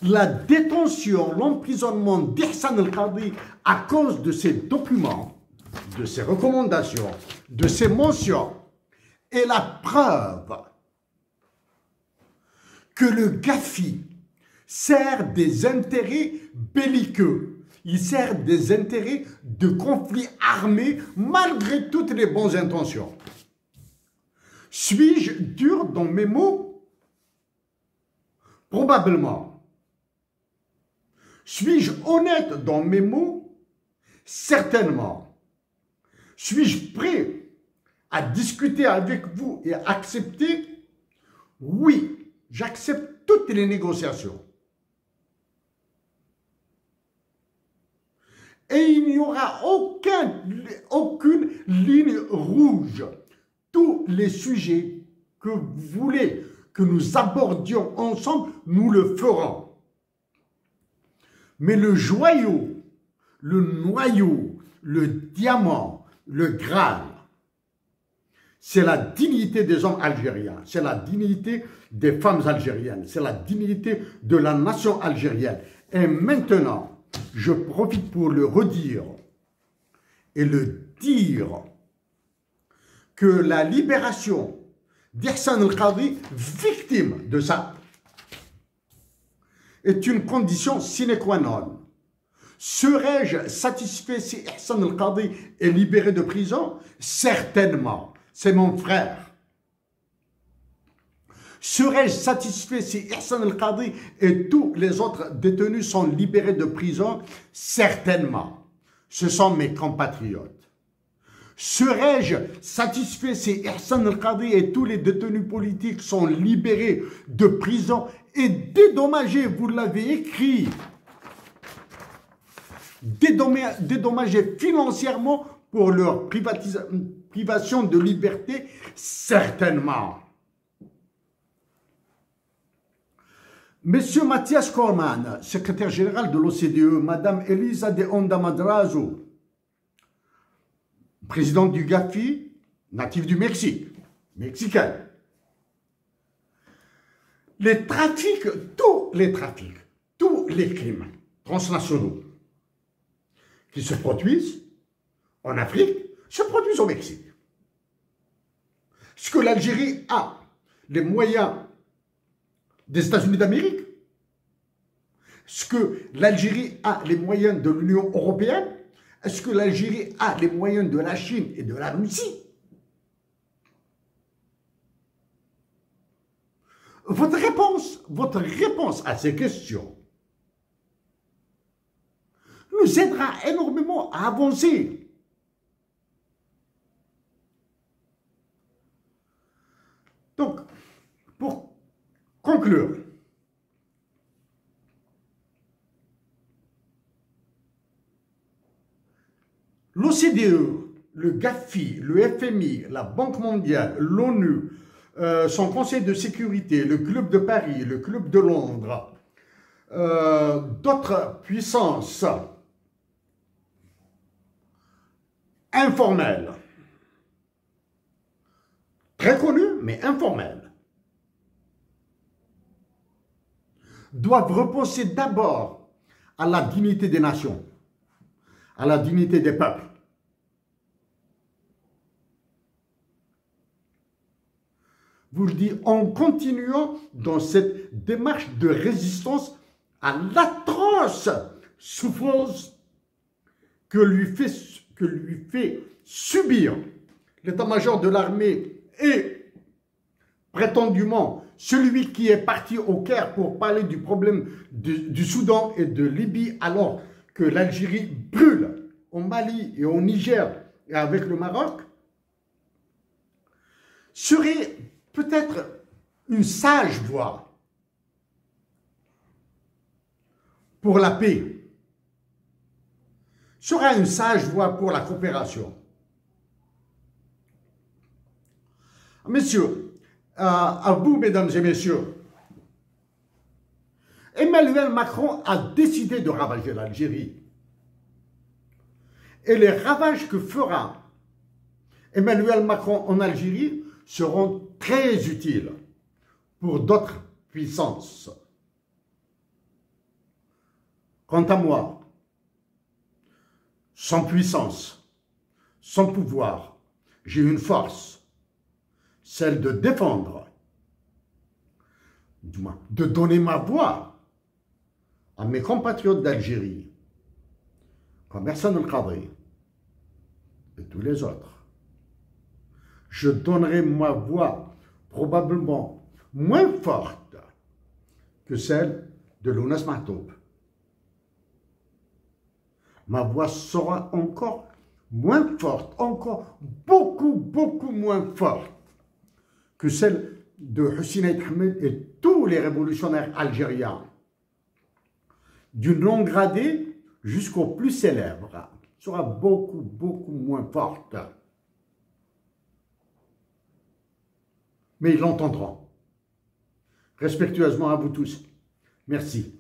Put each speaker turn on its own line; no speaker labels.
la détention, l'emprisonnement d'Ihsan el-Qadi à cause de ses documents, de ses recommandations, de ses mentions, est la preuve que le GAFI sert des intérêts belliqueux. Il sert des intérêts de conflits armés malgré toutes les bonnes intentions. Suis-je dur dans mes mots? Probablement. Suis-je honnête dans mes mots? Certainement. Suis-je prêt à discuter avec vous et à accepter? Oui, j'accepte toutes les négociations. Et il n'y aura aucune ligne rouge. Tous les sujets que vous voulez que nous abordions ensemble, nous le ferons. Mais le joyau, le noyau, le diamant, le Graal, c'est la dignité des hommes algériens, c'est la dignité des femmes algériennes, c'est la dignité de la nation algérienne. Et maintenant, je profite pour le redire et le dire que la libération d'Ihsan el-Qadi, victime de ça, est une condition sine qua non. Serais-je satisfait si Ihsan el-Qadi est libéré de prison? Certainement, c'est mon frère. Serais-je satisfait si Ihsan el-Qadi et tous les autres détenus sont libérés de prison? Certainement, ce sont mes compatriotes. Serais-je satisfait si Ihsan el-Qadi et tous les détenus politiques sont libérés de prison et dédommagés, vous l'avez écrit, dédommagés financièrement pour leur privation de liberté? Certainement. Monsieur Mathias Corman, secrétaire général de l'OCDE, Madame Elisa de Onda Madrazo, présidente du GAFI, natif du Mexique, mexicaine. Les trafics, tous les crimes transnationaux qui se produisent en Afrique se produisent au Mexique. Est-ce que l'Algérie a les moyens des États-Unis d'Amérique? Est-ce que l'Algérie a les moyens de l'Union européenne? Est-ce que l'Algérie a les moyens de la Chine et de la Russie? Votre réponse à ces questions nous aidera énormément à avancer. Donc, pour conclure, l'OCDE, le GAFI, le FMI, la Banque mondiale, l'ONU, son Conseil de sécurité, le Club de Paris, le Club de Londres, d'autres puissances informelles, très connues mais informelles, doivent reposer d'abord à la dignité des nations, à la dignité des peuples. Vous le dites, en continuant dans cette démarche de résistance à l'atroce souffrance que lui fait subir l'état-major de l'armée et prétendument celui qui est parti au Caire pour parler du problème du Soudan et de Libye alors que l'Algérie brûle au Mali et au Niger et avec le Maroc, serait peut-être une sage voie pour la paix, sera une sage voie pour la coopération. Messieurs, à vous, mesdames et messieurs, Emmanuel Macron a décidé de ravager l'Algérie. Et les ravages que fera Emmanuel Macron en Algérie seront très utiles pour d'autres puissances. Quant à moi, sans puissance, sans pouvoir, j'ai une force, celle de défendre, du moins, de donner ma voix à mes compatriotes d'Algérie, comme Hassan El-Qadri et tous les autres. Je donnerai ma voix probablement moins forte que celle de Lounas Mahtoub. Ma voix sera encore moins forte, encore beaucoup moins forte que celle de Hussein Ahmed et tous les révolutionnaires algériens, du non gradé jusqu'au plus célèbre, sera beaucoup moins forte. Mais ils l'entendront. Respectueusement à vous tous. Merci.